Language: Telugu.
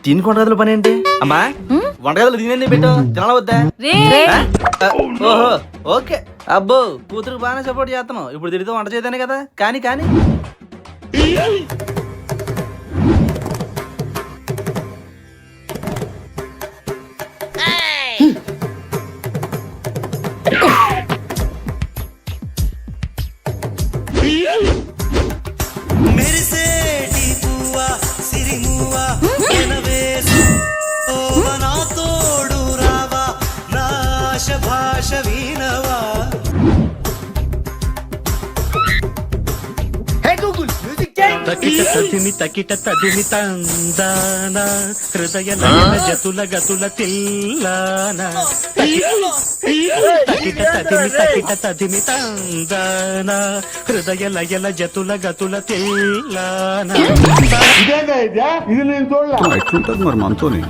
దీనికి వంటగదుల పని ఏంటి అమ్మా? వంటగదులు దీని పెట్టు తినాల వద్దా? ఓహో ఓకే. అబ్బో కూతురుకు బాగానే సపోర్ట్ చేస్తున్నావు. ఇప్పుడు తిరిగితే వంట చేయదానే కదా. కానీ కానీ భాష వీణవా. తకిట తదిమి తకిట తదిమి తందాన హృదయ లయన జతుల గతుల తిల్లాన తకిట తదిమి తందాన హృదయ లయల జతుల గతుల తిల్లాన. ఇదేగా ఇది నేను చూడలే. ఎట్లుంటది మరి మనతోని?